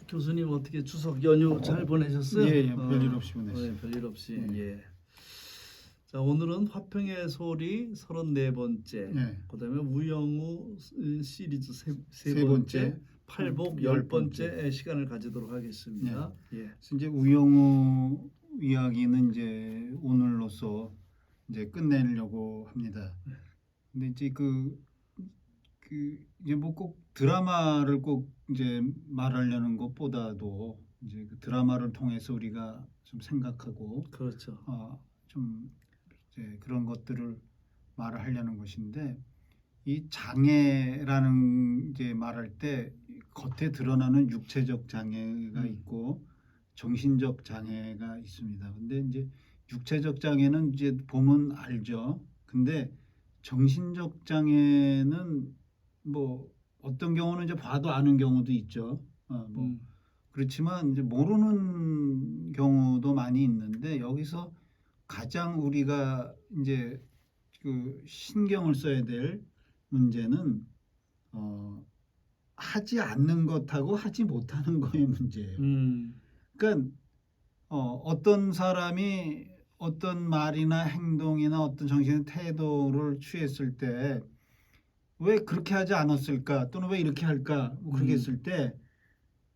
교수님 어떻게 추석 연휴 잘 보내셨어요? 예, 별일 없이 보냈어요. 예, 별일 없이. 예. 예. 자, 오늘은 화평의 소리 34번째. 예. 그다음에 우영우 시리즈 세 세 번째, 번째, 팔복 열 10번째 시간을 가지도록 하겠습니다. 예. 그래서 이제 우영우 이야기는 이제 오늘로서 이제 끝내려고 합니다. 근데 이제 이제 뭐 꼭 드라마를 꼭 이제 말하려는 것보다도 이제 그 드라마를 통해서 우리가 좀 생각하고 그렇죠. 좀 이제 그런 것들을 말을 하려는 것인데, 이 장애라는 이제 말할 때 겉에 드러나는 육체적 장애가 있고 정신적 장애가 있습니다. 근데 이제 육체적 장애는 이제 보면 알죠. 근데 정신적 장애는 뭐 어떤 경우는 이제 봐도 아는 경우도 있죠. 그렇지만 이제 모르는 경우도 많이 있는데, 여기서 가장 우리가 이제 그 신경을 써야 될 문제는 하지 않는 것하고 하지 못하는 거의 문제예요. 그러니까 어떤 사람이 어떤 말이나 행동이나 어떤 정신의 태도를 취했을 때 왜 그렇게 하지 않았을까, 또는 왜 이렇게 할까, 뭐 그렇게 했을 때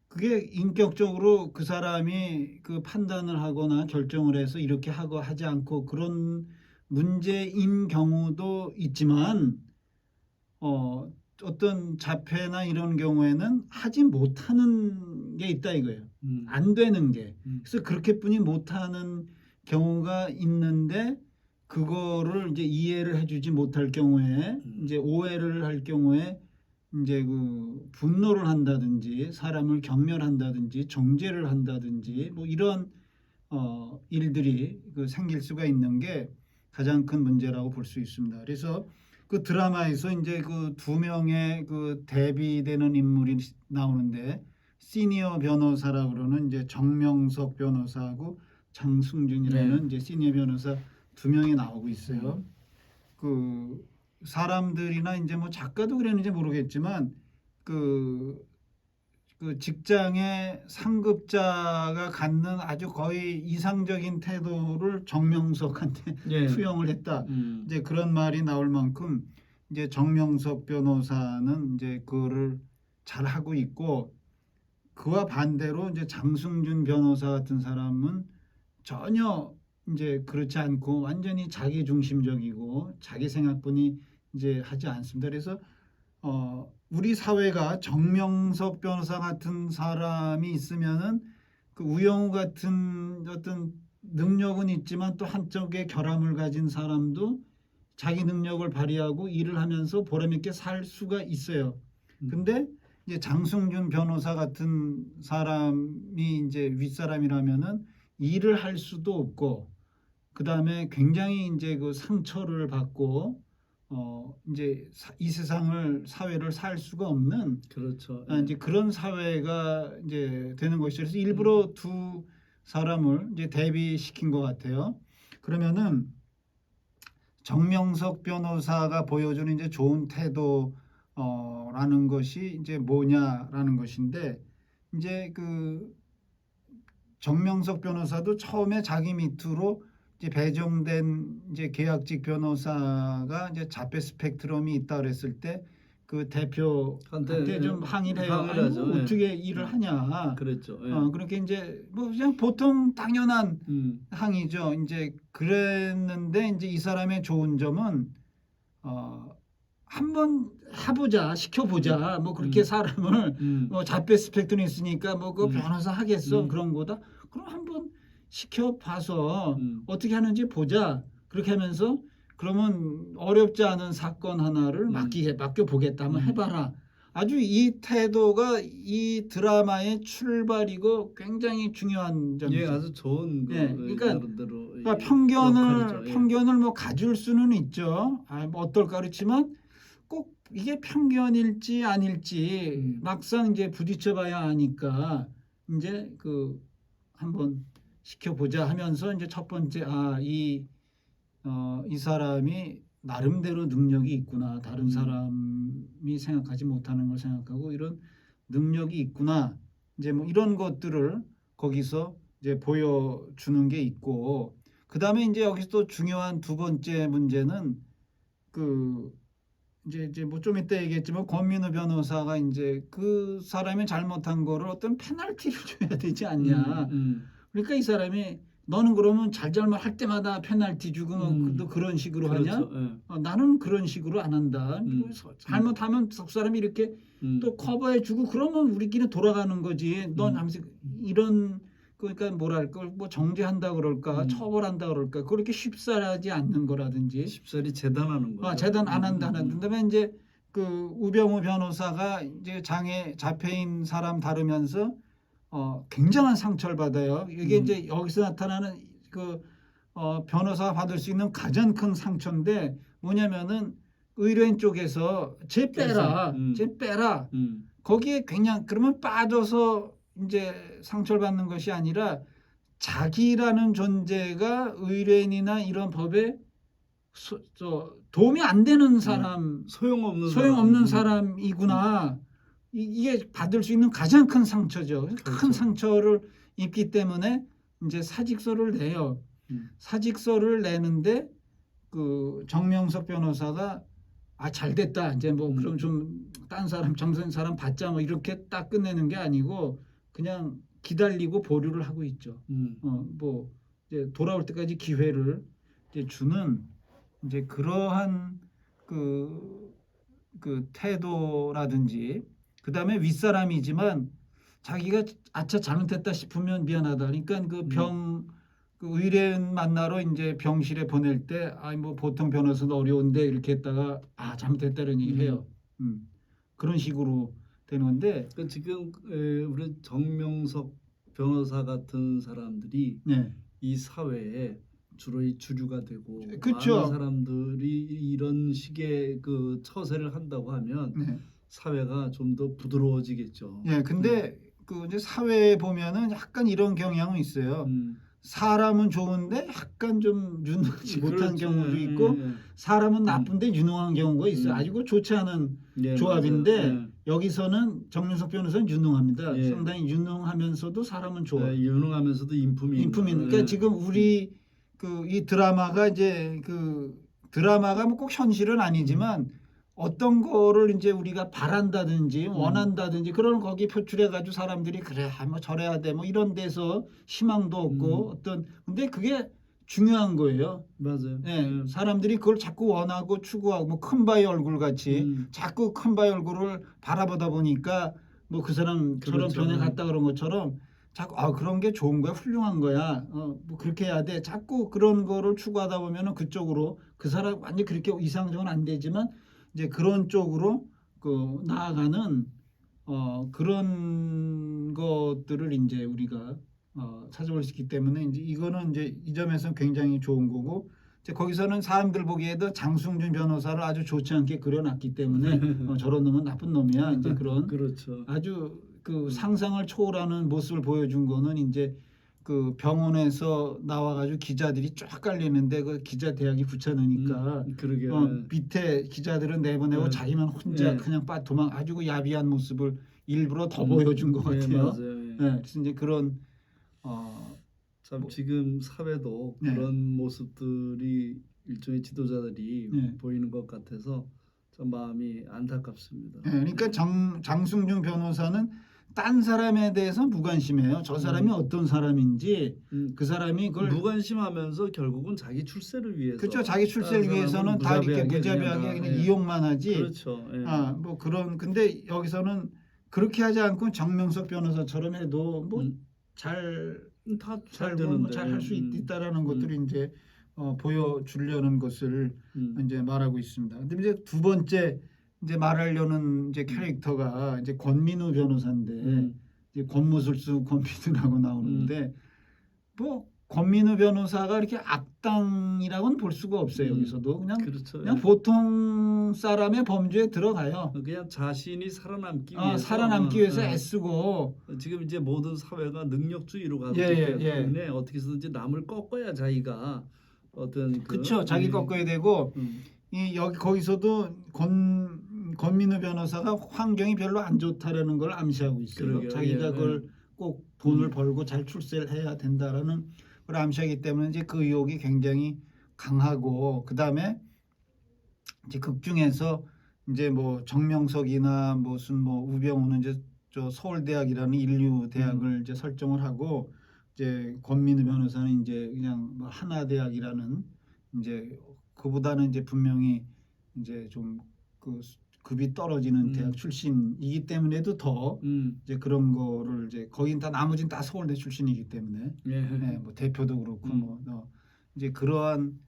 그게 인격적으로 그 사람이 그 판단을 하거나 결정을 해서 이렇게 하고 하지 않고 그런 문제인 경우도 있지만, 어떤 자폐나 이런 경우에는 하지 못하는 게 있다 이거예요. 안 되는 게. 그래서 그렇게뿐이 못하는 경우가 있는데, 그거를 이제 이해를 해주지 못할 경우에, 이제 오해를 할 경우에 이제 그 분노를 한다든지 사람을 경멸한다든지 정죄를 한다든지 뭐 이런 일들이 그 생길 수가 있는 게 가장 큰 문제라고 볼 수 있습니다. 그래서 그 드라마에서 이제 그 두 명의 그 대비되는 인물이 나오는데, 시니어 변호사라고 그러는 이제 정명석 변호사하고 장승준이라는 이제 시니어 변호사 두 명이 나오고 있어요. 그 사람들이나 이제 뭐 작가도 그랬는지 모르겠지만 그 직장의 상급자가 갖는 아주 거의 이상적인 태도를 정명석한테 투영을 했다. 이제 그런 말이 나올 만큼 이제 정명석 변호사는 이제 그거를 잘 하고 있고, 그와 반대로 이제 장승준 변호사 같은 사람은 전혀 이제 그렇지 않고 완전히 자기 중심적이고 자기 생각뿐이 이제 하지 않습니다. 그래서 우리 사회가 정명석 변호사 같은 사람이 있으면은 그 우영우 같은 어떤 능력은 있지만 또 한쪽에 결함을 가진 사람도 자기 능력을 발휘하고 일을 하면서 보람 있게 살 수가 있어요. 근데 이제 장승준 변호사 같은 사람이 이제 윗사람이라면은 일을 할 수도 없고, 그 다음에 굉장히 이제 그 상처를 받고 이제 이 사회를 살 수가 없는, 그렇죠. 이제 그런 사회가 이제 되는 것이죠. 그래서 일부러 두 사람을 이제 대비시킨 것 같아요. 그러면은 정명석 변호사가 보여주는 이제 좋은 태도라는 것이 이제 뭐냐라는 것인데, 이제 그 정명석 변호사도 처음에 자기 밑으로 이제 배정된 이제 계약직 변호사가 이제 자폐 스펙트럼이 있다 그랬을 때 그 대표한테 좀 항의를 해요. 아니, 뭐 어떻게 일을 하냐. 그랬죠. 그렇게 이제 뭐 그냥 보통 당연한 항의죠. 이제 그랬는데, 이제 이 사람의 좋은 점은 한번 해보자, 시켜보자. 뭐 그렇게 사람을 뭐 자폐 스펙트럼이 있으니까 뭐 그 변호사 하겠어 그런 거다. 그럼 한번 시켜봐서 어떻게 하는지 보자. 그렇게 하면서 그러면 어렵지 않은 사건 하나를 맡겨보겠다. 한번 해봐라. 아주 이 태도가 이 드라마의 출발이고 굉장히 중요한 점이죠. 예, 아주 좋은 그러니까 나름대로 편견을 뭐 가질 수는 있죠. 뭐 어떨까 그렇지만 꼭 이게 편견일지 아닐지 막상 이제 부딪혀봐야 하니까 이제 그 한번 시켜보자 하면서 이제 첫 번째 이 사람이 나름대로 능력이 있구나. 다른 사람이 생각하지 못하는 걸 생각하고 이런 능력이 있구나. 이제 뭐 이런 것들을 거기서 이제 보여주는 게 있고, 그 다음에 이제 여기서 또 중요한 두 번째 문제는 그 이제 뭐 좀 이따 얘기했지만 권민우 변호사가 이제 그 사람이 잘못한 거를 어떤 페널티를 줘야 되지 않냐. 그러니까 이 사람이 너는 그러면 잘잘못 할 때마다 페널티 주고 너 그런 식으로 그렇죠. 하냐? 나는 그런 식으로 안 한다. 잘못하면 석 사람이 이렇게 또 커버해 주고 그러면 우리끼리 돌아가는 거지. 넌 하면서 이런 그러니까 뭐랄까 뭐 정죄한다 그럴까 처벌한다 그럴까 그렇게 쉽사하지 않는 거라든지 쉽사리 재단하는 거. 재단 안 한다는 그다음에 이제 그 우병우 변호사가 이제 장애 잡혀인 사람 다루면서 굉장한 상처를 받아요. 이게 이제 여기서 나타나는 그 변호사가 받을 수 있는 가장 큰 상처인데 뭐냐면은 의뢰인 쪽에서 쟤 빼라. 거기에 그냥 그러면 빠져서 이제 상처를 받는 것이 아니라 자기라는 존재가 의뢰인이나 이런 법에 도움이 안 되는 사람, 소용없는 사람이구나. 이게 받을 수 있는 가장 큰 상처죠. 그렇죠. 큰 상처를 입기 때문에 이제 사직서를 내요. 사직서를 내는데 그 정명석 변호사가 잘 됐다. 이제 뭐 그럼 좀 딴 사람 정선 사람 받자 뭐 이렇게 딱 끝내는 게 아니고 그냥 기다리고 보류를 하고 있죠. 뭐 이제 돌아올 때까지 기회를 이제 주는 이제 그러한 그 태도라든지 그 다음에 윗사람이지만 자기가 아차 잘못했다 싶으면 미안하다. 그러니까 그 의뢰인 만나러 이제 병실에 보낼 때 뭐 보통 변호사도 어려운데 이렇게 했다가 잘못했다는 얘기를 해요. 그런 식으로 되는 건데 그러니까 지금 우리 정명석 변호사 같은 사람들이 이 사회에 주로 이 주류가 되고 그렇죠. 많은 사람들이 이런 식의 그 처세를 한다고 하면 사회가 좀 더 부드러워지겠죠. 근데 그 이제 사회에 보면은 약간 이런 경향은 있어요. 사람은 좋은데 약간 좀 유능하지 못한 경우도 있고 사람은 나쁜데 유능한 경우가 있어요. 아주 좋지 않은 조합인데 여기서는 정명석 변호사는 유능합니다. 상당히 유능하면서도 사람은 좋아. 유능하면서도 인품이 그러니까 지금 우리 이 드라마가 이제 그 드라마가 뭐 꼭 현실은 아니지만 어떤 거를 이제 우리가 바란다든지 원한다든지 그런 거기 표출해 가지고 사람들이 그래 뭐 저래야 돼 뭐 이런 데서 희망도 없고 근데 그게 중요한 거예요. 맞아요. 사람들이 그걸 자꾸 원하고 추구하고 뭐 큰 바위 얼굴 같이 자꾸 큰 바위 얼굴을 바라보다 보니까 뭐 그 사람 저런 변해 갔다 그런 것처럼 자꾸 그런 게 좋은 거야 훌륭한 거야 뭐 그렇게 해야 돼 자꾸 그런 거를 추구하다 보면은 그쪽으로 그 사람 완전 그렇게 이상적은 안 되지만 이제 그런 쪽으로 나아가는 그런 것들을 이제 우리가 찾아볼 수 있기 때문에 이제 이거는 이제 이 점에서는 굉장히 좋은 거고 이제 거기서는 사람들 보기에도 장승준 변호사를 아주 좋지 않게 그려놨기 때문에 저런 놈은 나쁜 놈이야 이제 그런 그렇죠. 아주 그 상상을 초월하는 모습을 보여준 거는 이제 그 병원에서 나와가지고 기자들이 쫙 깔리는데 그 기자 대학이 붙여놓으니까 밑에 기자들은 내보내고 자기만 혼자 그냥 아주 그 야비한 모습을 일부러 더 보여준 것 같아요. 그래서 이제 그런 참 지금 사회도 그런 모습들이 일종의 지도자들이 보이는 것 같아서 참 마음이 안타깝습니다. 그러니까 장승준 변호사는 딴 사람에 대해서 무관심해요. 저 사람이 어떤 사람인지 그 사람이 그걸 무관심하면서 결국은 자기 출세를 위해서 그렇죠. 자기 출세를 위해서는 다 이렇게 무자비하게 그냥 이용만 하지. 그렇죠. 뭐 그런 근데 여기서는 그렇게 하지 않고 정명석 변호사처럼 해도 뭐 잘 되는데 잘 할 수 있다라는 것들을 이제 보여주려는 것을 이제 말하고 있습니다. 근데 이제 두 번째 이제 말하려는 이제 캐릭터가 이제 권민우 변호사인데 이제 권무술수 권민우라고 나오는데 뭐 권민우 변호사가 이렇게 악당이라고는 볼 수가 없어요. 여기서도 그냥 그렇죠. 그냥 보통 사람의 범주에 들어가요. 그냥 자신이 살아남기 위해서 애쓰고 지금 이제 모든 사회가 능력주의로 가기 때문에 어떻게 해서든지 남을 꺾어야 자기가 어떤 그렇죠. 자기 꺾어야 되고 여기 거기서도 권민우 변호사가 환경이 별로 안 좋다라는 걸 암시하고 있어요. 그러게요. 자기가 예, 그걸 꼭 돈을 벌고 잘 출세를 해야 된다라는 걸 암시하기 때문에 이제 그 의혹이 굉장히 강하고, 그다음에 이제 극 중에서 이제 뭐 정명석이나 무슨 뭐 우병우는 이제 저 서울대학이라는 인류 대학을 이제 설정을 하고, 이제 권민우 변호사는 이제 그냥 뭐 하나대학이라는, 이제 그보다는 이제 분명히 이제 좀 그 급이 떨어지는 대학 출신이기 때문에도 더 이제 그런 거를 이제 거긴 다 나머지는 다 서울대 출신이기 때문에 뭐 대표도 그렇고 뭐 이제 그러한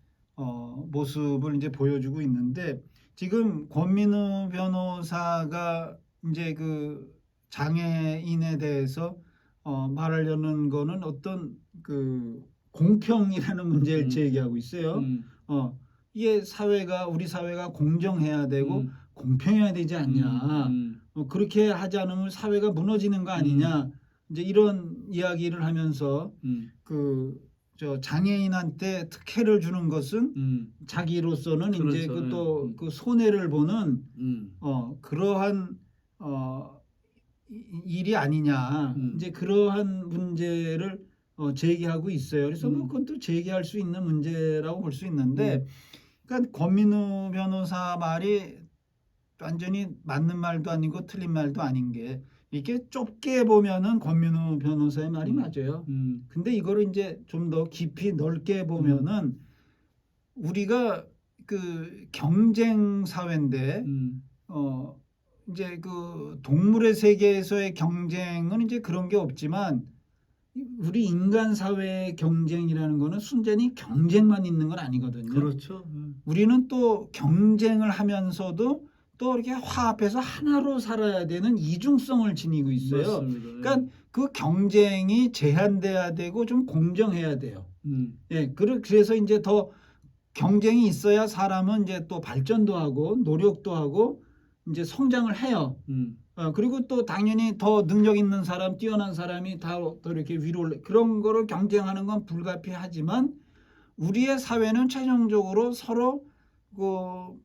모습을 이제 보여주고 있는데, 지금 권민우 변호사가 이제 그 장애인에 대해서 말하려는 거는 어떤 그 공평이라는 문제를 제기하고 있어요. 이게 우리 사회가 공정해야 되고 공평해야 되지 않냐. 그렇게 하지 않으면 사회가 무너지는 거 아니냐. 이제 이런 이야기를 하면서 저 장애인한테 특혜를 주는 것은 자기로서는 그렇죠. 이제 그 손해를 보는 그러한 일이 아니냐. 이제 그러한 문제를 제기하고 있어요. 그래서 뭐 그건 또 제기할 수 있는 문제라고 볼 수 있는데, 그러니까 권민우 변호사 말이 완전히 맞는 말도 아니고 틀린 말도 아닌 게, 이게 좁게 보면은 권민우 변호사의 말이 맞아요. 근데 이거를 이제 좀 더 깊이 넓게 보면은 우리가 그 경쟁 사회인데 이제 그 동물의 세계에서의 경쟁은 이제 그런 게 없지만, 우리 인간 사회의 경쟁이라는 거는 순전히 경쟁만 있는 건 아니거든요. 그렇죠. 우리는 또 경쟁을 하면서도 또 이렇게 화합해서 하나로 살아야 되는 이중성을 지니고 있어요. 맞습니다. 그러니까 그 경쟁이 제한돼야 되고 좀 공정해야 돼요. 예, 그래서 이제 더 경쟁이 있어야 사람은 이제 또 발전도 하고 노력도 하고 이제 성장을 해요. 그리고 또 당연히 더 능력 있는 사람, 뛰어난 사람이 더 이렇게 위로 그런 거를 경쟁하는 건 불가피하지만, 우리의 사회는 최종적으로 서로 그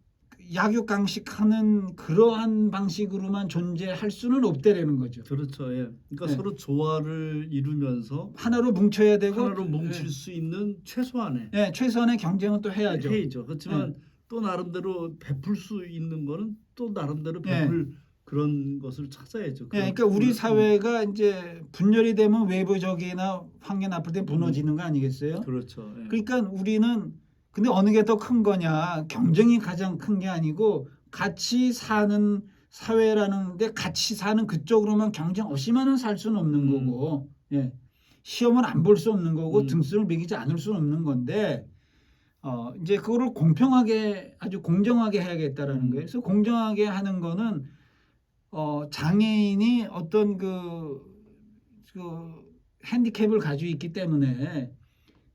약육강식하는 그러한 방식으로만 존재할 수는 없다라는 거죠. 그렇죠. 예. 그러니까 서로 조화를 이루면서 하나로 뭉쳐야 되고, 하나로 뭉칠 수 있는 최소한의 경쟁은 또 해야죠. 그렇지만 또 나름대로 베풀 수 있는 거는 또 나름대로 베풀 그런 것을 찾아야죠. 그러니까 우리 사회가 이제 분열이 되면 외부적이나 환경 나쁠 때 무너지는 거 아니겠어요? 그렇죠. 그러니까 우리는 근데 어느 게 더 큰 거냐? 경쟁이 가장 큰 게 아니고 같이 사는 사회라는데 같이 사는 그쪽으로만 경쟁 없이만은 살 수는 없는 거고, 시험을 안 볼 수 없는 거고 등수를 매기지 않을 수는 없는 건데, 이제 그거를 공평하게 아주 공정하게 해야겠다라는 거예요. 그래서 공정하게 하는 거는 장애인이 어떤 그 핸디캡을 가지고 있기 때문에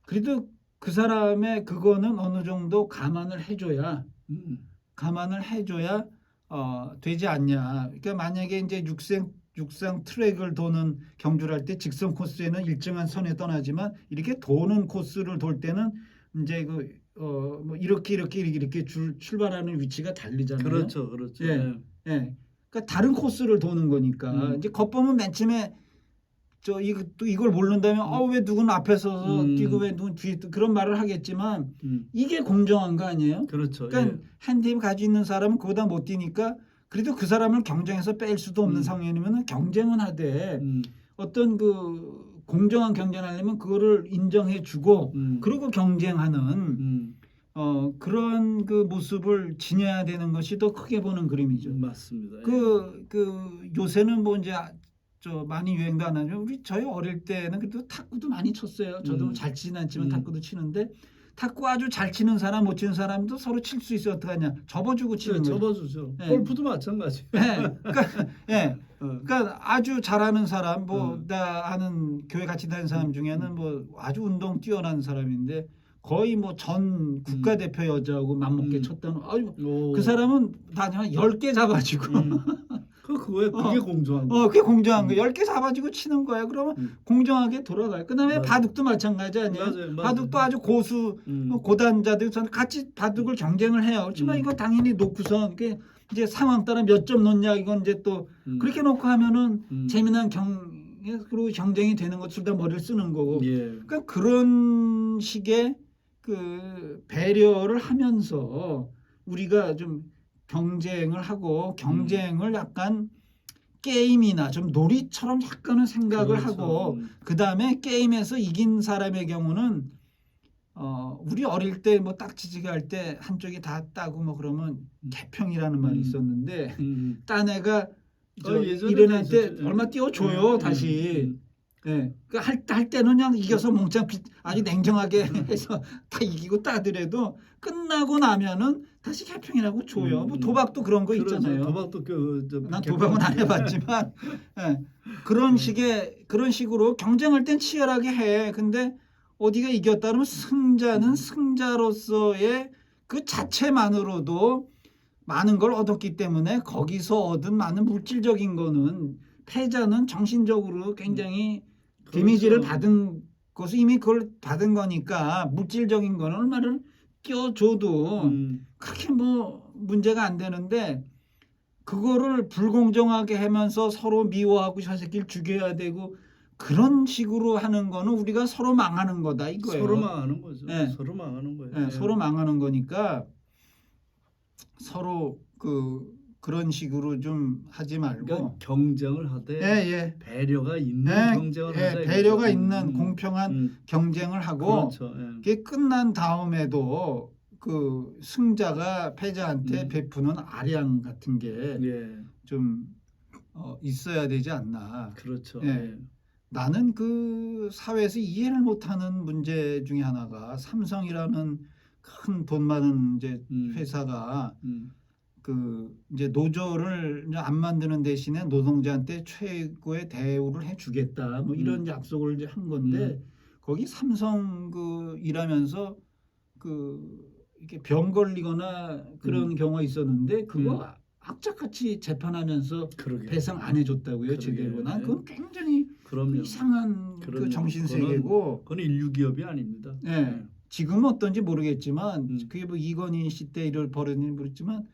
그래도 그 사람의 그거는 어느 정도 감안을 해줘야 되지 않냐. 그러니까 만약에 이제 육상 트랙을 도는 경주를 할 때 직선 코스에는 일정한 선에 떠나지만, 이렇게 도는 코스를 돌 때는 이제 뭐 이렇게 출발하는 위치가 다르잖아요. 그렇죠. 그러니까 다른 코스를 도는 거니까 이제 겉보면 맨 처음에 이걸 모른다면 왜 누구는 앞에 서서 뛰고 왜 누구는 뒤에 그런 말을 하겠지만, 이게 공정한 거 아니에요? 그렇죠. 그러니까 핸디캡 가지고 있는 사람은 그보다 못 뛰니까 그래도 그 사람을 경쟁해서 뺄 수도 없는 상황이면 경쟁은 하되, 어떤 그 공정한 경쟁을 하려면 그거를 인정해주고 그리고 경쟁하는 그런 그 모습을 지녀야 되는 것이 더 크게 보는 그림이죠. 맞습니다. 요새는 뭐 이제 많이 유행도 안 하죠. 저희 어릴 때는 그래도 탁구도 많이 쳤어요. 저도 잘 치지는 않지만 탁구도 치는데, 탁구 아주 잘 치는 사람 못 치는 사람도 서로 칠 수 있어요. 어떡하냐? 접어주고 치는 거죠. 접어주죠. 골프도 마찬가지. 그러니까 아주 잘하는 사람, 나 아는 교회 같이 다니는 사람 중에는 뭐 아주 운동 뛰어난 사람인데 거의 뭐 전 국가대표 여자하고 맞먹게 쳤던 그 사람은 다 10개 잡아주고 그거야. 그게 공정한 거. 그게 공정한 거. 10개 잡아주고 치는 거야. 그러면 공정하게 돌아가요. 그다음에 맞아. 바둑도 마찬가지 아니에요? 맞아요. 바둑도 아주 고수 고단자들 같이 바둑을 경쟁을 해요. 그렇지만 이거 당연히 놓고선 이게 이제 상황 따라 몇 점 놓냐 이건 이제 또 그렇게 놓고 하면은 재미난 그리고 경쟁이 되는 것 둘 다 머리를 쓰는 거고. 예. 그러니까 그런 식의 그 배려를 하면서 우리가 좀 경쟁을 하고 경쟁을 약간 게임이나 좀 놀이처럼 약간은 생각을 그렇죠. 하고 그다음에 게임에서 이긴 사람의 경우는 우리 어릴 때 뭐 딱지치기 할 때 한쪽이 다 따고 뭐 그러면 개평이라는 말이 있었는데 딴 애가 이런 때 얼마 띄워줘요 다시. 예, 그 할 때는 그냥 이겨서 몽창 아주 냉정하게 해서 다 이기고 따더라도 끝나고 나면은 다시 개평이라고 줘요. 뭐 도박도 그런 거 그렇죠. 있잖아요. 도박도 난 도박은 안 해봤지만 예, 그런 식으로 경쟁할 땐 치열하게 해. 근데 어디가 이겼다 그러면 승자는 승자로서의 그 자체만으로도 많은 걸 얻었기 때문에 거기서 얻은 많은 물질적인 거는 패자는 정신적으로 굉장히 데미지를 받은 것은 이미 그걸 받은 거니까 물질적인 거는 얼마를 끼워줘도 그렇게 뭐 문제가 안 되는데 그거를 불공정하게 하면서 서로 미워하고 저 새끼를 죽여야 되고 그런 식으로 하는 거는 우리가 서로 망하는 거다 이거예요. 서로 망하는 거죠. 네. 서로 망하는 거예요. 네, 서로 망하는 거니까 서로 그런 식으로 좀 하지 말고 그러니까 경쟁을 하되 배려가 있는 경쟁을 하자. 배려가 있는 공평한 경쟁을 하고 그렇죠. 그게 끝난 다음에도 그 승자가 패자한테 베푸는 아량 같은 게 좀 있어야 되지 않나. 그렇죠. 나는 그 사회에서 이해를 못하는 문제 중에 하나가 삼성이라는 큰 돈 많은 이제 회사가 그 이제 노조를 안 만드는 대신에 노동자한테 최고의 대우를 해주겠다 뭐 이런 약속을 이제 한 건데 거기 삼성 그 일하면서 그 이렇게 병 걸리거나 그런 경우가 있었는데 그거 악착같이 재판하면서 배상 안 해줬다고요. 제대로. 난 그건 굉장히 이상한 그 정신 세계고. 그건 인류 기업이 아닙니다. 지금은 어떤지 모르겠지만 그게 뭐 이건희 씨 때 이럴 버릇인지 모르겠지만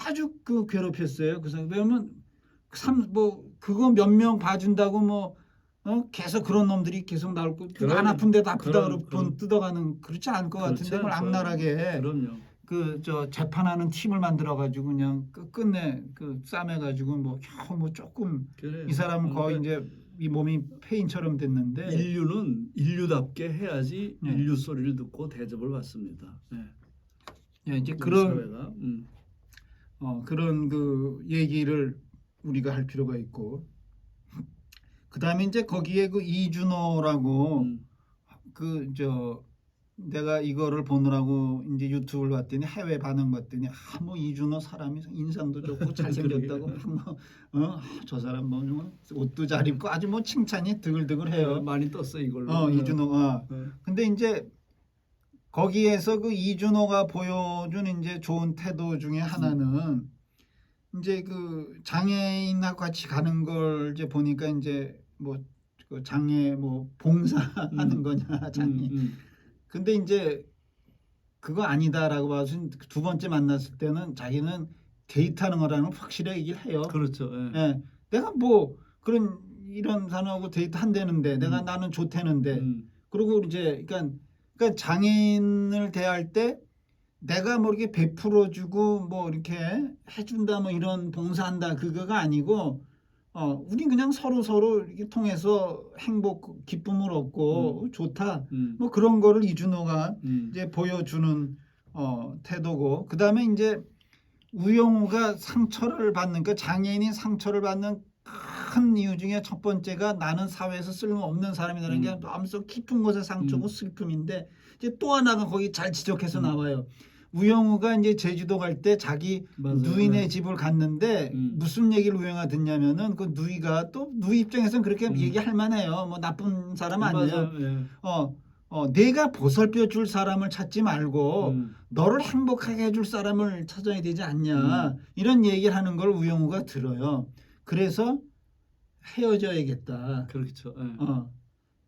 아주 그 괴롭혔어요. 그래서 왜냐면 뭐 그거 몇 명 봐준다고 뭐 계속 그런 놈들이 계속 나올 거 안 아픈데도 아프다 그러고 돈 뜯어가는 그렇지 않을 것 같은데 그걸 악랄하게 그 저 재판하는 팀을 만들어 가지고 그냥 끝내 그 싸매 가지고 뭐 조금 이 사람은 거의 이제 이 몸이 폐인처럼 됐는데 인류는 인류답게 해야지 인류 소리를 듣고 대접을 받습니다. 이제 그런 그런 그 얘기를 우리가 할 필요가 있고 그다음에 이제 거기에 그 이준호라고 그 내가 이거를 보느라고 이제 유튜브를 봤더니 해외 반응 봤더니 뭐 이준호 사람이 인상도 좋고 잘생겼다고 저 사람 뭐 옷도 잘 입고 아주 뭐 칭찬이 드글드글해요. 많이 떴어 이걸로. 이준호가. 근데 이제 거기에서 그 이준호가 보여준 이제 좋은 태도 중에 하나는 이제 그 장애인하고 같이 가는 걸 이제 보니까 이제 뭐 그 장애 뭐 봉사하는 거냐 장애. 근데 이제 그거 아니다라고 봐서 두 번째 만났을 때는 자기는 데이트하는 거라는 걸 확실하게 얘기를 해요. 그렇죠. 내가 뭐 그런 이런 사람하고 데이트 한다는데 나는 좋다는데 그리고 이제 그러니까 장애인을 대할 때 내가 뭐 이렇게 베풀어주고 뭐 이렇게 해준다 뭐 이런 봉사한다 그거가 아니고 우린 그냥 서로 이렇게 통해서 행복 기쁨을 얻고 좋다 뭐 그런 거를 이준호가 이제 보여주는 태도고 그다음에 이제 우영우가 상처를 받는 그 장애인이 상처를 받는 큰 이유 중에 첫 번째가 나는 사회에서 쓸모없는 사람이라는 게 마음속 깊은 곳의 상처고 슬픔인데 이제 또 하나가 거기 잘 지적해서 나와요. 우영우가 이제 제주도 갈 때 자기 누이네 집을 갔는데 무슨 얘기를 우영우가 듣냐면은 그 누이가 또 누이 입장에서는 그렇게 얘기할 만해요. 뭐 나쁜 사람 아니에요. 내가 보살펴 줄 사람을 찾지 말고 너를 행복하게 해줄 사람을 찾아야 되지 않냐 이런 얘기를 하는 걸 우영우가 들어요. 그래서 헤어져야겠다. 그렇죠. 예.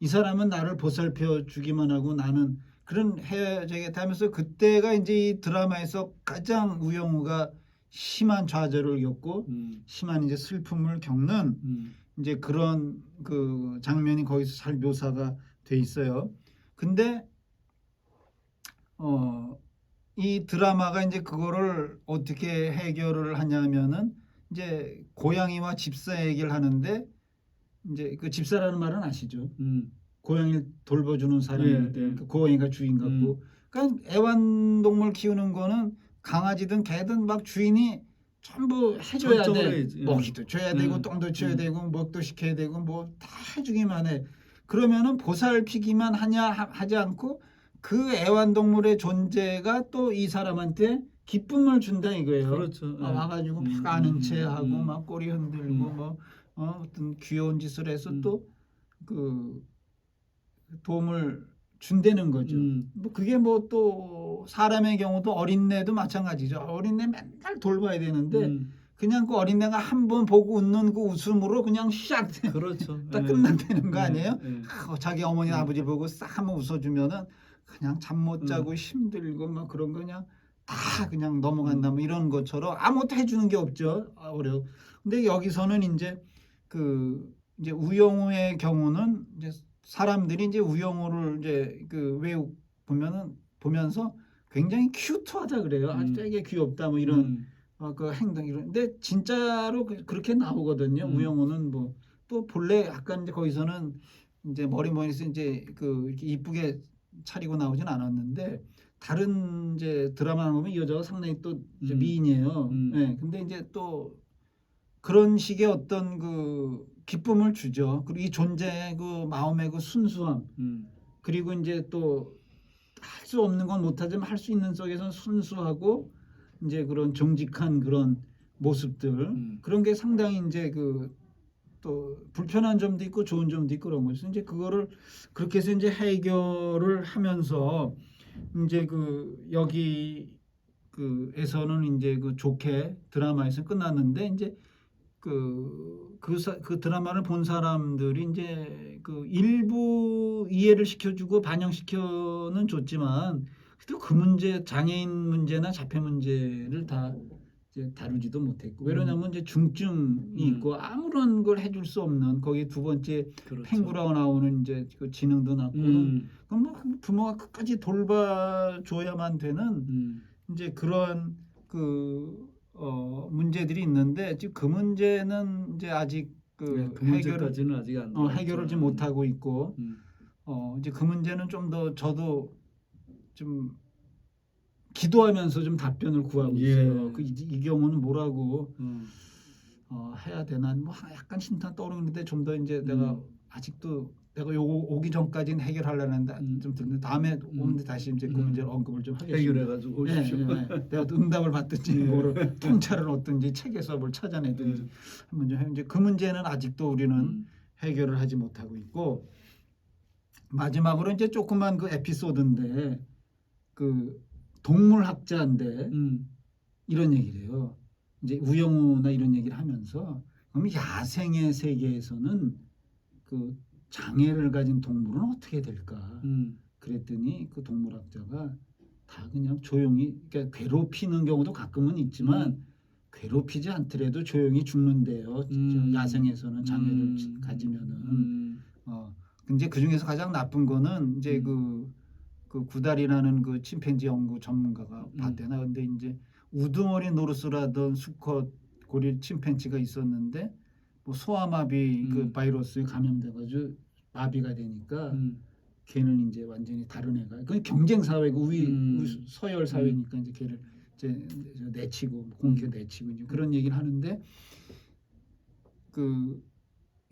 이 사람은 나를 보살펴 주기만 하고 나는 그런 헤어져야겠다 하면서 그때가 이제 이 드라마에서 가장 우영우가 심한 좌절을 겪고 심한 이제 슬픔을 겪는 이제 그런 그 장면이 거기서 잘 묘사가 돼 있어요. 근데 이 드라마가 이제 그거를 어떻게 해결을 하냐면은 이제 고양이와 집사 얘기를 하는데 이제 그 집사라는 말은 아시죠? 고양이를 돌봐주는 사람인데 그러니까 고양이가 주인 같고 그러니까 애완동물 키우는 거는 강아지든 개든 막 주인이 전부 해줘야 돼. 먹이도 줘야 되고 똥도 줘야 되고 먹도 시켜야 되고 뭐 다 해주기만 해. 그러면은 보살피기만 하지 않고 그 애완동물의 존재가 또 이 사람한테 기쁨을 준다 이거예요. 그렇죠. 와가지고 막 아는 체하고 막 꼬리 흔들고 뭐 어떤 귀여운 짓을 해서 또 그 도움을 준다는 거죠. 뭐 그게 뭐 또 사람의 경우도 어린애도 마찬가지죠. 어린애 맨날 돌봐야 되는데 그냥 그 어린애가 한 번 보고 웃는 그 웃음으로 그냥 시작돼. 그렇죠. 딱 끝난다는 거 아니에요? 자기 어머니 아버지 보고 싹 한번 웃어주면은 그냥 잠 못 자고 힘들고 막 그런 거 그냥 다 그냥 넘어간다 뭐 이런 것처럼 아무것도 해주는 게 없죠. 어려워. 근데 여기서는 이제 이제 우영우의 경우는 이제 사람들이 이제 우영우를 이제 그 외국 보면서 굉장히 큐트하다 그래요. 아주 되게 귀엽다 뭐 이런 그 행동 이런. 근데 진짜로 그렇게 나오거든요. 우영우는 뭐 또 본래 약간 이제 거기서는 이제 머리에서 이제 그 이렇게 이쁘게 차리고 나오진 않았는데 다른 이제 드라마 보면 이 여자가 상당히 또 이제 미인이에요. 네, 근데 이제 또 그런 식의 어떤 그 기쁨을 주죠. 그리고 이 존재의 그 마음의 그 순수함, 그리고 이제 또 할 수 없는 건 못하지만 할 수 있는 속에서는 순수하고 이제 그런 정직한 그런 모습들 그런 게 상당히 이제 그 또 불편한 점도 있고 좋은 점도 있고 그런 거죠. 이제 그거를 그렇게 해서 이제 해결을 하면서 이제 그 여기 그에서는 이제 그 좋게 드라마에서 끝났는데 이제 그 드라마를 본 사람들이 이제 그 일부 이해를 시켜주고 반영시켜는 줬지만 그래도 그 문제 장애인 문제나 자폐 문제를 다 이제 다루지도 못했고 왜냐하면 이제 중증이 있고 아무런 걸 해줄 수 없는 거기 두 번째 그렇죠. 펭구라고 나오는 이제 그 지능도 낮고 그럼 뭐 부모가 끝까지 돌봐줘야만 되는 이제 그런 문제들이 있는데 지금 그 문제는 이제 아직 그 문제까지는 아직 안 해결을 좀 못하고 있고 이제 그 문제는 좀 더 저도 좀 기도하면서 좀 답변을 구하고 있어요. 이 경우는 뭐라고 해야 되나 뭐 약간 신탄 떠오르는데 좀 더 이제 내가 아직도 내가 요거 오기 전까지는 해결하려는데 좀 듣는 다음에 오는데 다시 이제 그 문제를 언급을 좀 하겠습니다. 해결해가지고 오십시오. 내가 또 응답을 받든지 뭐를 통찰을 얻든지 책에서 뭘 찾아내든지 한번 좀 이제 그 문제는 아직도 우리는 해결을 하지 못하고 있고 마지막으로 이제 조그만 그 에피소드인데 그 동물학자인데 이런 얘기를 해요. 이제 우영우나 이런 얘기를 하면서 그럼 야생의 세계에서는 그 장애를 가진 동물은 어떻게 될까? 그랬더니 그 동물학자가 다 그냥 조용히 그러니까 괴롭히는 경우도 가끔은 있지만 괴롭히지 않더라도 조용히 죽는데요. 야생에서는 장애를 가지면은 이제 그 중에서 가장 나쁜 거는 이제 그 구달이라는 그 침팬지 연구 전문가가 봤대나 근데 이제 우두머리 노르스라던 수컷 고릴 침팬지가 있었는데 뭐 소아마비 그 바이러스에 감염돼가지고 마비가 되니까 걔는 이제 완전히 다른 애가 그 경쟁 사회고 서열 사회니까 이제 걔를 이제 내치고 공개 내치고 이제 그런 얘기를 하는데 그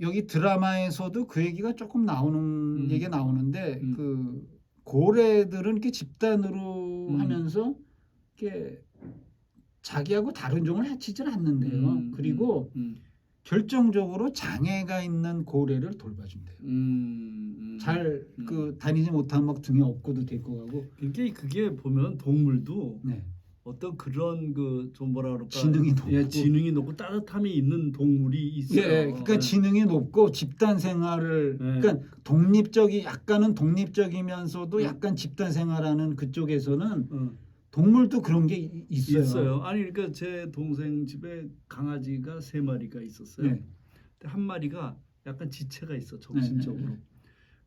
여기 드라마에서도 그 얘기가 조금 나오는 얘기가 나오는데 그 고래들은 이렇게 집단으로 하면서 이렇게 자기하고 다른 종을 해치질 않는데요. 그리고 결정적으로 장애가 있는 고래를 돌봐준대요. 잘 그 다니지 못하면 막 등에 업고도 데리고 가고. 그게 보면 동물도 어떤 그런 그 좀 뭐라 그럴까 지능이 높고 예, 지능이 높고 따뜻함이 있는 동물이 있어요. 예, 그러니까 예. 지능이 높고 집단 생활을 예. 그러니까 약간은 독립적이면서도 약간 집단 생활하는 그쪽에서는 동물도 그런 게 있어요. 있어요. 아니 그러니까 제 동생 집에 강아지가 3마리가 있었어요. 네. 근데 한 마리가 약간 지체가 있어 정신적으로. 네.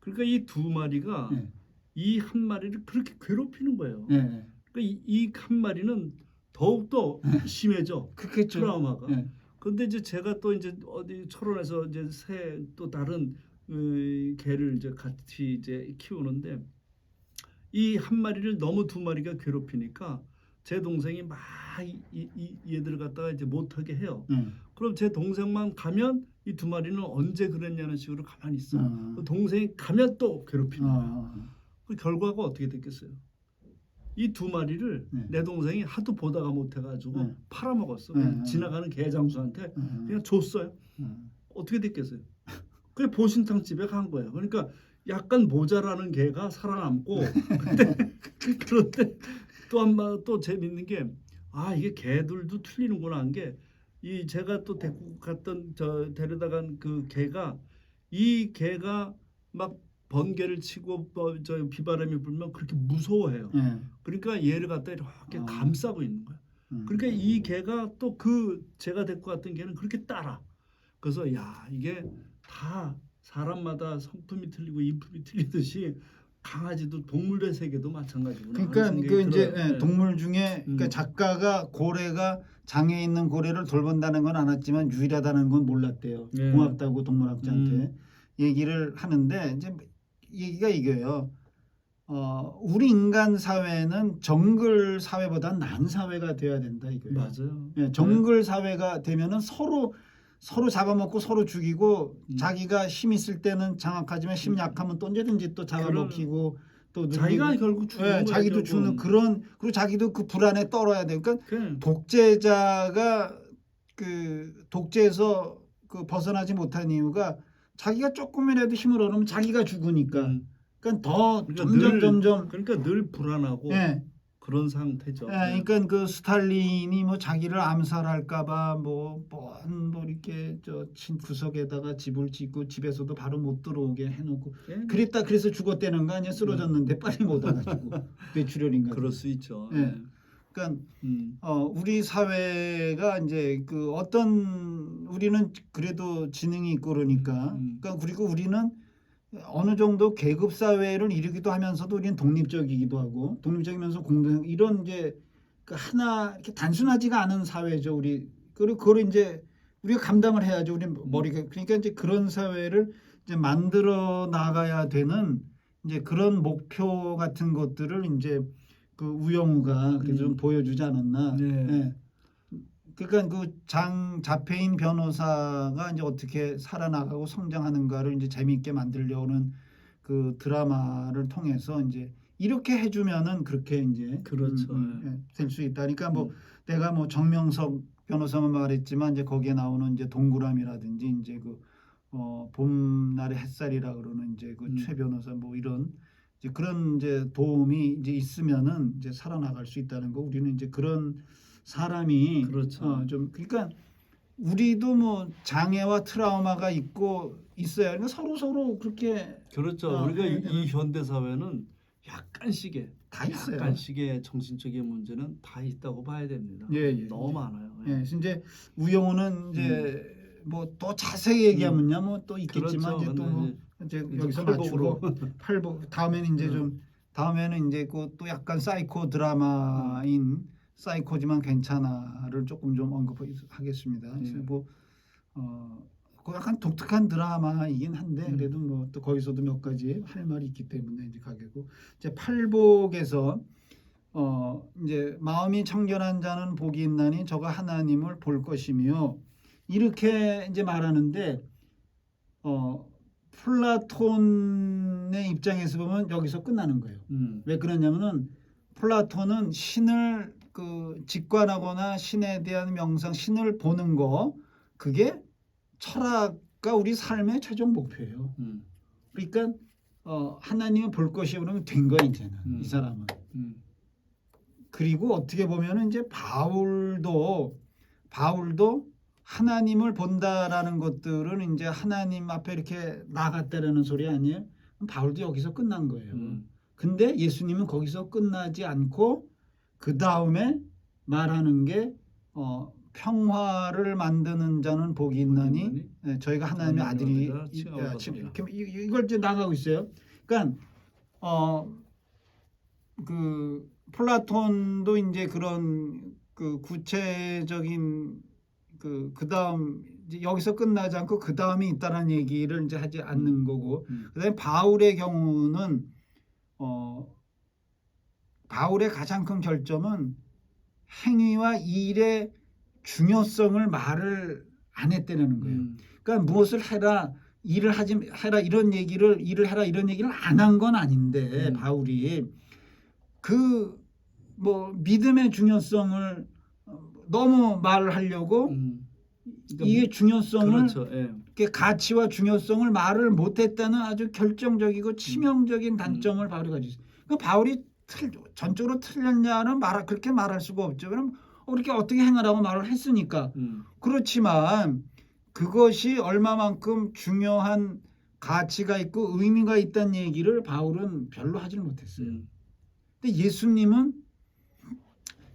그러니까 이 2마리가 네. 이 한 마리를 그렇게 괴롭히는 거예요. 네. 그러니까 이 한 마리는 더욱더 심해져. 그렇겠죠. 트라우마가. 네. 근데 이제 제가 또 이제 어디 철원에서 이제 새 또 다른 개를 이제 같이 이제 키우는데 이 한 마리를 너무 2마리가 괴롭히니까 제 동생이 막 얘들을 갖다가 이제 못하게 해요. 그럼 제 동생만 가면 이 2마리는 언제 그랬냐는 식으로 가만히 있어. 그 동생이 가면 또 괴롭히는 거야. 그 결과가 어떻게 됐겠어요? 이 2마리를 내 동생이 하도 보다가 못해가지고 팔아먹었어. 그냥 지나가는 개장수한테 그냥 줬어요. 어떻게 됐겠어요? 그게 보신탕 집에 간 거예요. 그러니까 약간 모자라는 개가 살아남고 그런데 또 재밌는 게 이게 개들도 틀리는구나 한 게 이 제가 또 데리고 갔던 데려다간 그 개가 이 개가 막 번개를 치고 저 비바람이 불면 그렇게 무서워해요. 그러니까 얘를 갖다 이렇게 감싸고 있는 거야. 그러니까 이 개가 또 그 제가 데리고 갔던 개는 그렇게 따라. 그래서 야 이게 다 사람마다 성품이 틀리고 인품이 틀리듯이 강아지도 동물의 세계도 마찬가지구나. 그러니까 그 이제 들어요. 동물 중에 그러니까 작가가 고래가 장애 있는 고래를 돌본다는 건 알았지만 유일하다는 건 몰랐대요. 네. 고맙다고 동물학자한테 얘기를 하는데 이제 얘기가 이거예요. 우리 인간 사회는 정글 사회보다 나은 사회가 돼야 된다 이거예요. 맞아요. 예, 정글 사회가 되면은 서로 잡아먹고 서로 죽이고 자기가 힘 있을 때는 장악하지만 힘 약하면 또 언제든지 또 잡아먹히고 또 자기가 결국 죽는 거예요. 자기도 죽는 그런 그리고 자기도 그 불안에 떨어야 돼요. 그러니까 그래. 독재자가 그 독재에서 그 벗어나지 못한 이유가 자기가 조금이라도 힘을 얻으면 자기가 죽으니까. 그러니까 더 그러니까 점점 그러니까 늘 불안하고 예. 그런 상태죠. 그러니까 그 스탈린이 뭐 자기를 암살할까봐 뭐 이렇게 저 구석에다가 집을 짓고 집에서도 바로 못 들어오게 해놓고 그래서 죽었다는 거 아니야? 쓰러졌는데 빨리 못 와가지고 뇌출혈인가. 그럴 수 있죠. 그러니까 우리 사회가 이제 그 우리는 그래도 지능이 있고 그러니까 그리고 우리는 어느 정도 계급 사회를 이루기도 하면서도 우리는 독립적이기도 하고 독립적이면서 공동 이런 이제 그 하나 이렇게 단순하지가 않은 사회죠. 그리고 그걸 이제 우리가 감당을 해야죠. 우리 머리가 그러니까 이제 그런 사회를 이제 만들어 나가야 되는 이제 그런 목표 같은 것들을 이제 그 우영우가 그래서 좀 보여주지 않았나. 네. 그러니까 그 자폐인 변호사가 이제 어떻게 살아나가고 성장하는가를 이제 재미있게 만들려는 그 드라마를 통해서 이제 이렇게 해주면은 그렇게 이제 그렇죠. 될 수 있다. 그러니까 뭐 내가 뭐 정명석 변호사만 말했지만 이제 거기에 나오는 이제 동그라미라든지 이제 그 봄날의 햇살이라 그러는 이제 그 최 변호사 뭐 이런 이제 그런 이제 도움이 이제 있으면은 이제 살아나갈 수 있다는 거. 우리는 이제 그런 사람이 그렇죠. 좀 그러니까 우리도 뭐 장애와 트라우마가 있어야 그러니까 서로 그렇게 그렇죠. 우리가 이 현대 사회는 약간씩의 다 있어요. 약간씩의 정신적인 문제는 다 있다고 봐야 됩니다. 너무 많아요. 이제 우영우는 이제 뭐 또 자세히 얘기하면요 뭐 또 있겠지만 그렇죠. 이제 또 뭐 이제 여기서 맞추고 팔복 다음에는 이제 다음에는 이제 그 또 약간 사이코 드라마인 사이코지만 괜찮아를 조금 좀 언급하겠습니다. 그래서 그 약간 독특한 드라마이긴 한데 그래도 뭐 또 거기서도 몇 가지 할 말이 있기 때문에 이제 가겠고 이제 팔복에서 이제 마음이 청결한 자는 복이 있나니 저가 하나님을 볼 것이며 이렇게 이제 말하는데 플라톤의 입장에서 보면 여기서 끝나는 거예요. 왜 그러냐면은 플라톤은 신을 그 직관하거나 신에 대한 명상, 신을 보는 거 그게 철학과 우리 삶의 최종 목표예요. 그러니까 하나님을 볼 것이 그러면 된 거야 이제는 이 사람은. 그리고 어떻게 보면은 이제 바울도 하나님을 본다라는 것들은 이제 하나님 앞에 이렇게 나갔다라는 소리 아니에요? 바울도 여기서 끝난 거예요. 근데 예수님은 거기서 끝나지 않고 그 다음에 말하는 게 평화를 만드는 자는 복이 있나니 저희가 하나님의 아들이 이걸 이제 나가고 있어요. 그러니까 그 플라톤도 이제 그런 그 구체적인 그 다음 여기서 끝나지 않고 그 다음이 있다는 얘기를 이제 하지 않는 거고, 그다음에 바울의 경우는 바울의 가장 큰 결점은 행위와 일의 중요성을 말을 안 했다는 거예요. 그러니까 무엇을 해라, 일을 해라 이런 얘기를 안 한 건 아닌데 바울이 그 뭐 믿음의 중요성을 너무 말을 하려고 이게 중요성을 그렇죠. 가치와 중요성을 말을 못했다는 아주 결정적이고 치명적인 단점을 바울이 가지고 있어요. 그러니까 바울이 전적으로 틀렸냐는 그렇게 말할 수가 없죠. 그럼 이렇게 어떻게 행하라고 말을 했으니까. 그렇지만 그것이 얼마만큼 중요한 가치가 있고 의미가 있다는 얘기를 바울은 별로 하질 못했어요. 근데 예수님은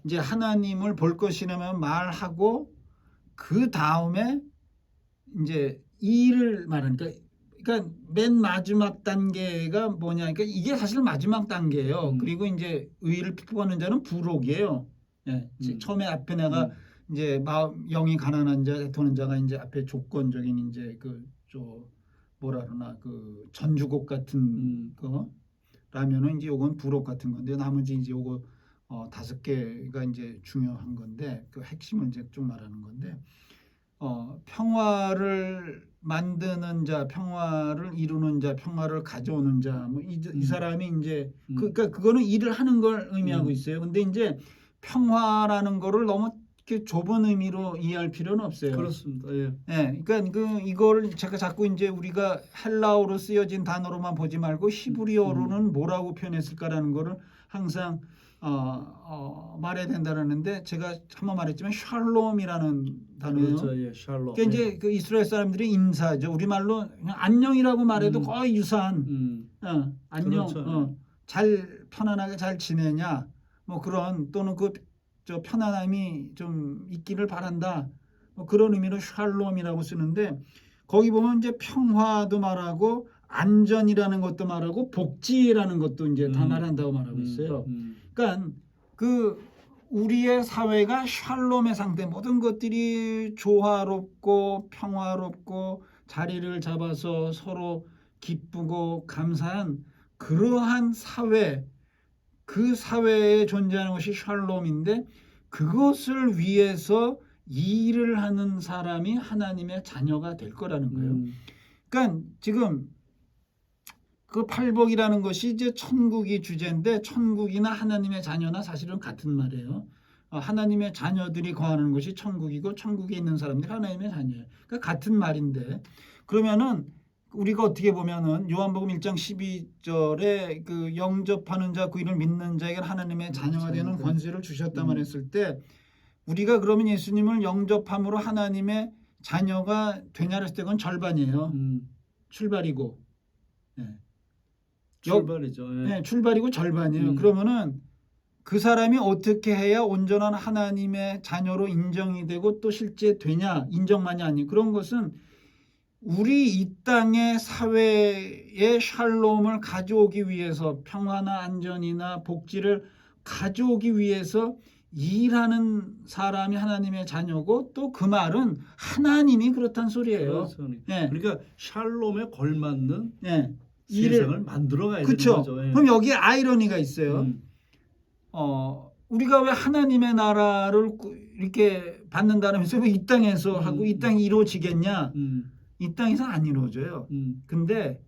이제 하나님을 볼 것이라면 말하고 그 다음에 이제 일을 말하니까, 그러니까 맨 마지막 단계가 뭐냐, 그러니까 이게 사실 마지막 단계예요. 그리고 이제 의를 피부하는 자는 부록이에요. 예, 처음에 앞에 내가 이제 영이 가난한 자, 애통하는 자가 이제 앞에 조건적인 이제 뭐라 그러나 그 전주곡 같은 거라면은 이제 요건 부록 같은 건데, 나머지 이제 요거 5개가 이제 중요한 건데 그 핵심을 이제 좀 말하는 건데, 평화를 만드는 자, 평화를 이루는 자, 평화를 가져오는 자, 뭐 이 사람이 이제 그러니까 그거는 일을 하는 걸 의미하고 있어요. 근데 이제 평화라는 거를 너무 이렇게 좁은 의미로 이해할 필요는 없어요. 그렇습니다. 예. 그러니까 이걸 제가 자꾸 이제 우리가 헬라어로 쓰여진 단어로만 보지 말고 히브리어로는 뭐라고 표현했을까라는 거를 항상 말해야 된다는데, 제가 한번 말했지만 샬롬이라는 단어예요. 그렇죠. 예, 샬롬. 그러니까 이제 그 이스라엘 사람들의 인사죠. 우리말로 그냥 안녕이라고 말해도 거의 유사한 안녕, 그렇죠. 잘 편안하게 잘 지내냐, 뭐 그런, 또는 편안함이 좀 있기를 바란다, 뭐 그런 의미로 샬롬이라고 쓰는데, 거기 보면 이제 평화도 말하고 안전이라는 것도 말하고 복지라는 것도 이제 다 말한다고 말하고 있어요. 그러니까 그 우리의 사회가 샬롬의 상태, 모든 것들이 조화롭고 평화롭고 자리를 잡아서 서로 기쁘고 감사한 그러한 사회, 그 사회에 존재하는 것이 샬롬인데, 그것을 위해서 일을 하는 사람이 하나님의 자녀가 될 거라는 거예요. 그러니까 지금 그 팔복이라는 것이 이제 천국이 주제인데, 천국이나 하나님의 자녀나 사실은 같은 말이에요. 하나님의 자녀들이 거하는 것이 천국이고 천국에 있는 사람들이 하나님의 자녀예요. 그러니까 같은 말인데, 그러면은 우리가 어떻게 보면은 요한복음 1장 12절에 그 영접하는 자, 그 이를 믿는 자에게 하나님의 자녀가 되는 권세를 주셨다만 했을 때, 우리가 그러면 예수님을 영접함으로 하나님의 자녀가 되냐를 했을 때 그건 절반이에요. 출발이고. 출발이죠. 출발이고 절반이에요. 그러면은 그 사람이 어떻게 해야 온전한 하나님의 자녀로 인정이 되고 또 실제 되냐, 인정만이 아니고, 그런 것은 우리 이 땅의 사회의 샬롬을 가져오기 위해서, 평화나 안전이나 복지를 가져오기 위해서 일하는 사람이 하나님의 자녀고, 또 그 말은 하나님이 그렇단 소리예요. 그렇죠. 그러니까 샬롬에 걸맞는 세상을 일을 만들어가야 되는 거죠. 그럼 여기에 아이러니가 있어요. 우리가 왜 하나님의 나라를 이렇게 받는다면서 왜 이 땅에서 하고 이 땅이 이루어지겠냐? 이 땅에서 안 이루어져요. 근데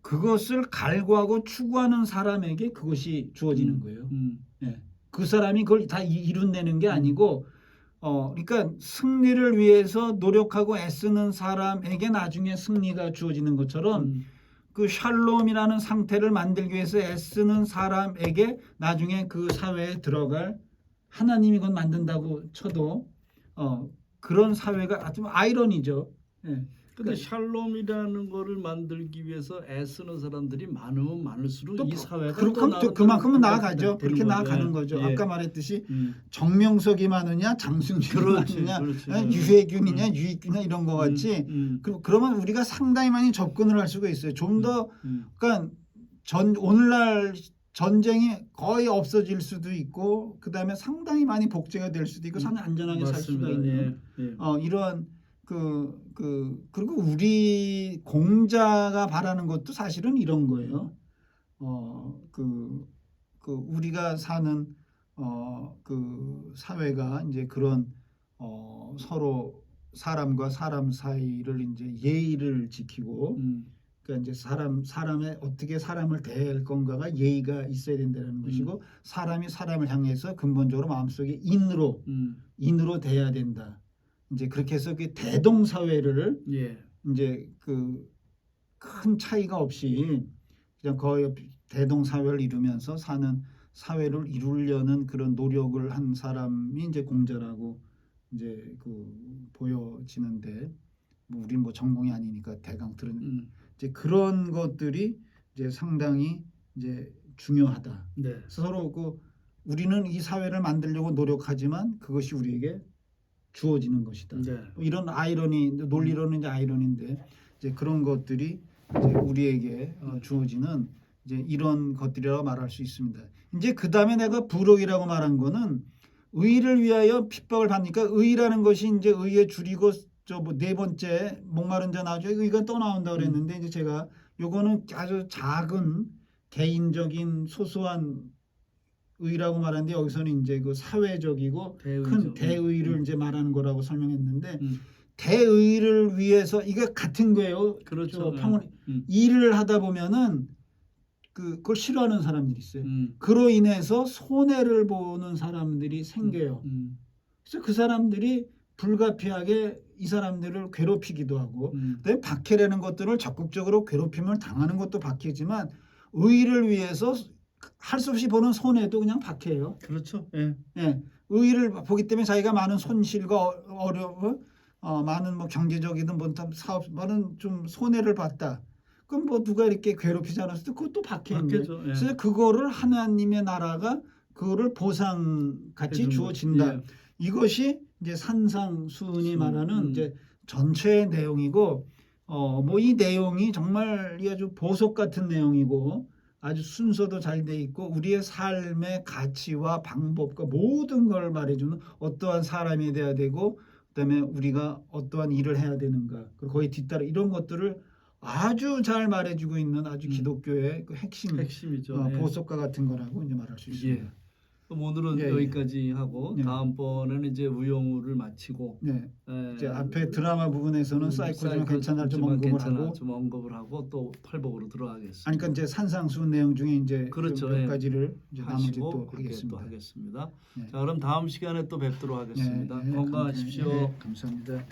그것을 갈구하고 추구하는 사람에게 그것이 주어지는 거예요. 그 사람이 그걸 다 이룬다는 게 아니고, 그러니까 승리를 위해서 노력하고 애쓰는 사람에게 나중에 승리가 주어지는 것처럼, 그 샬롬이라는 상태를 만들기 위해서 애쓰는 사람에게 나중에 그 사회에 들어갈 하나님이 곧 만든다고 쳐도 그런 사회가 아주 아이러니죠. 예. 근데 샬롬이라는 거를 만들기 위해서 애쓰는 사람들이 많으면 많을수록 또 이 사회가 그만큼은 나아가죠. 그렇게 거죠. 나아가는 거죠. 예. 아까 말했듯이 정명석이 많으냐, 장순식이 많으냐, 그렇지. 유해균이냐, 유익균이냐 이런 거 같이. 그러면 우리가 상당히 많이 접근을 할 수가 있어요. 좀 더 그러니까 오늘날 전쟁이 거의 없어질 수도 있고, 그 다음에 상당히 많이 복제가 될 수도 있고, 상당히 안전하게 살 수가 있는 이러한 그리고 우리 공자가 바라는 것도 사실은 이런 거예요. 우리가 사는 그 사회가 이제 그런 서로 사람과 사람 사이를 이제 예의를 지키고, 그러니까 이제 사람의 어떻게 사람을 대할 건가가 예의가 있어야 된다는 것이고, 사람이 사람을 향해서 근본적으로 마음속에 인으로 대해야 된다. 이제 그렇게 해서 그 대동 사회를 이제 그 큰 차이가 없이 그냥 거의 대동 사회를 이루면서 사는 사회를 이루려는 그런 노력을 한 사람이 이제 공자라고 이제 보여지는데, 뭐 우리는 뭐 전공이 아니니까 대강 들은 이제 그런 것들이 이제 상당히 이제 중요하다. 네. 서로 우리는 이 사회를 만들려고 노력하지만 그것이 우리에게 주어지는 것이다. 네. 이런 아이러니, 논리로는 이제 아이러니인데 이제 그런 것들이 이제 우리에게 주어지는 이제 이런 것들이라고 말할 수 있습니다. 이제 그 다음에 내가 부록이라고 말한 거는 의를 위하여 핍박을 받으니까 의라는 것이 이제 의에 줄이고 뭐 네 번째 목마른 자 나오죠. 의가 또 나온다 그랬는데 이제 제가 요거는 아주 작은 개인적인 소소한 의라고 말하는데 여기서는 이제 그 사회적이고 대의죠. 큰 대의를 이제 말하는 거라고 설명했는데 대의를 위해서 이게 같은 거예요. 그렇죠. 평온 일을 하다 보면은 그걸 싫어하는 사람들이 있어요. 그로 인해서 손해를 보는 사람들이 생겨요. 그래서 그 사람들이 불가피하게 이 사람들을 괴롭히기도 하고, 그다음에 박해라는 것들을 적극적으로 괴롭힘을 당하는 것도 박해지만 의를 위해서 할 수 없이 보는 손해도 그냥 박해예요. 그렇죠. 의의를 보기 때문에 자기가 많은 손실과 어려움, 많은 뭐 경제적이든 뭐 사업, 많은 좀 손해를 봤다. 그럼 뭐 누가 이렇게 괴롭히지 않았을 때 그것도 박해인데. 그래서 그거를 하나님의 나라가 그거를 보상같이 주어진다. 이것이 이제 산상수훈이 말하는 이제 전체의 내용이고, 뭐 이 내용이 정말 아주 보석 같은 내용이고, 아주 순서도 잘 돼 있고 우리의 삶의 가치와 방법과 모든 걸 말해주는 어떠한 사람이 돼야 되고, 그다음에 우리가 어떠한 일을 해야 되는가, 그리고 거기에 뒤따라 이런 것들을 아주 잘 말해주고 있는 아주 기독교의 그 핵심이죠. 보석과 같은 거라고 이제 말할 수 있습니다. 그럼 오늘은 여기까지 하고 다음번에는 이제 우영우를 마치고 이제 앞에 드라마 부분에서는 사이코지만 괜찮을 좀 언급을 하고 또 팔복으로 들어가겠습니다. 그러니까 이제 산상수훈 내용 중에 이제 그렇죠. 몇 가지를 이제 나머지 또 하겠습니다. 자, 그럼 다음 시간에 또 뵙도록 하겠습니다. 건강하십시오. 감사합니다.